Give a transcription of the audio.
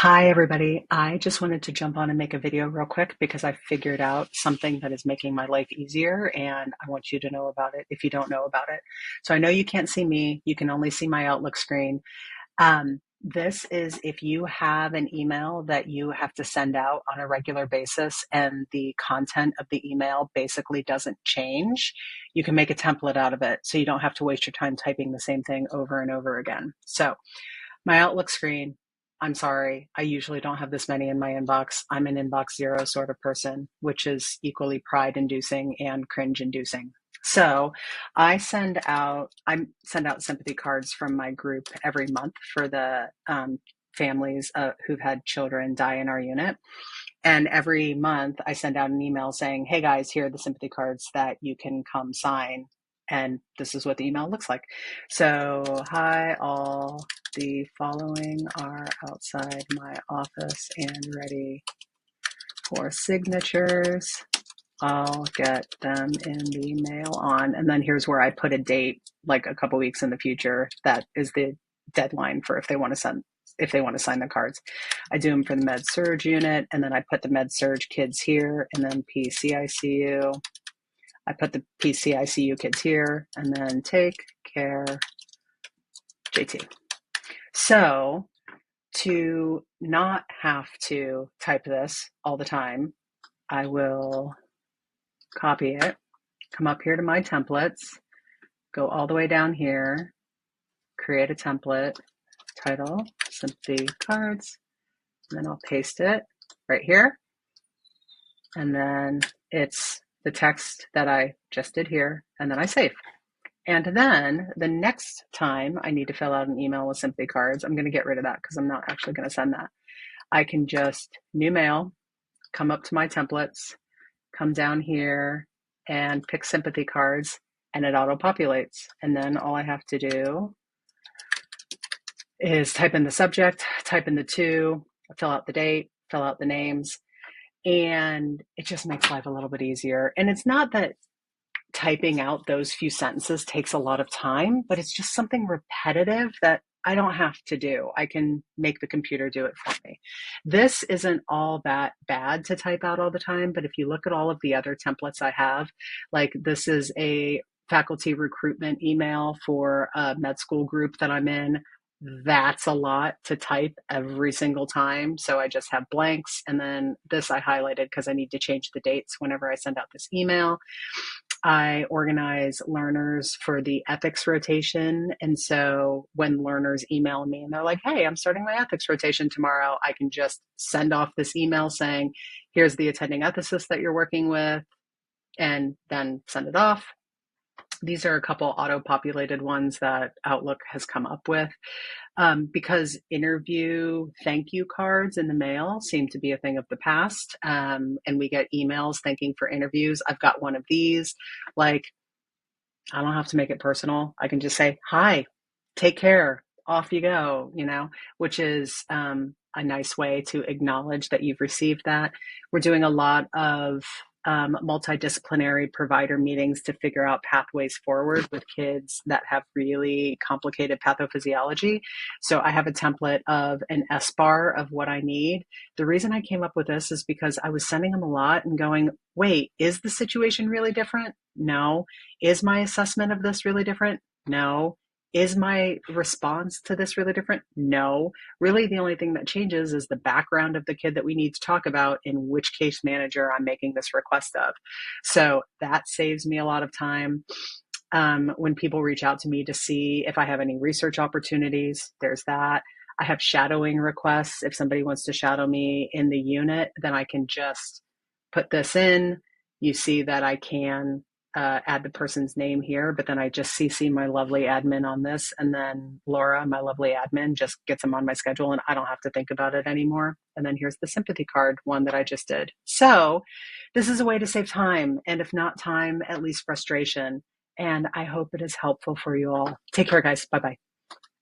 Hi, everybody. I just wanted to jump on and make a video real quick because I figured out something that is making my life easier and I want you to know about it if you don't know about it. So I know you can't see me, you can only see my Outlook screen. This is if you have an email that you have to send out on a regular basis and the content of the email basically doesn't change, you can make a template out of it so you don't have to waste your time typing the same thing over and over again. So my Outlook screen, I'm sorry, I usually don't have this many in my inbox. I'm an inbox zero sort of person, which is equally pride inducing and cringe inducing. So I send out sympathy cards from my group every month for the families who've had children die in our unit. And every month I send out an email saying, hey guys, here are the sympathy cards that you can come sign. And this is what the email looks like. So, hi all, the following are outside my office and ready for signatures. I'll get them in the mail on. And then here's where I put a date, like a couple weeks in the future. That is the deadline for if they want to sign the cards. I do them for the med surge unit, and then I put the med surge kids here, and then PCICU. I put the PCICU kids here, and then take care, JT. So to not have to type this all the time, I will copy it, come up here to my templates, go all the way down here, create a template, title, sympathy cards, and then I'll paste it right here. And then it's the text that I just did here, and then I save. And then the next time I need to fill out an email with sympathy cards, I'm going to get rid of that because I'm not actually going to send that. I can just new mail, come up to my templates, come down here and pick sympathy cards, and it auto-populates. And then all I have to do is type in the subject, type in the to, fill out the date, fill out the names, and it just makes life a little bit easier. And it's not that typing out those few sentences takes a lot of time, but it's just something repetitive that I don't have to do. I can make the computer do it for me. This isn't all that bad to type out all the time, but if you look at all of the other templates I have, like this is a faculty recruitment email for a med school group that I'm in. That's a lot to type every single time. So I just have blanks. And then this I highlighted because I need to change the dates whenever I send out this email. I organize learners for the ethics rotation. And so when learners email me and they're like, hey, I'm starting my ethics rotation tomorrow, I can just send off this email saying, here's the attending ethicist that you're working with, and then send it off. These are a couple auto-populated ones that Outlook has come up with. Because interview thank you cards in the mail seem to be a thing of the past, and we get emails thanking for interviews. I've got one of these. Like, I don't have to make it personal. I can just say, hi, take care, off you go, which is a nice way to acknowledge that you've received that. We're doing a lot of multidisciplinary provider meetings to figure out pathways forward with kids that have really complicated pathophysiology. So I have a template of an S-bar of what I need. The reason I came up with this is because I was sending them a lot and going, wait, is the situation really different? No. Is my assessment of this really different? No. Is my response to this really different? No. Really, the only thing that changes is the background of the kid that we need to talk about in which case manager I'm making this request of. So that saves me a lot of time. When people reach out to me to see if I have any research opportunities, there's that. I have shadowing requests. If somebody wants to shadow me in the unit, then I can just put this in. You see that I can add the person's name here, but then I just CC my lovely admin on this, and then Laura, my lovely admin, just gets them on my schedule and I don't have to think about it anymore. And then here's the sympathy card one that I just did. So this is a way to save time, and if not time, at least frustration. And I hope it is helpful for you all. Take care, guys. Bye-bye.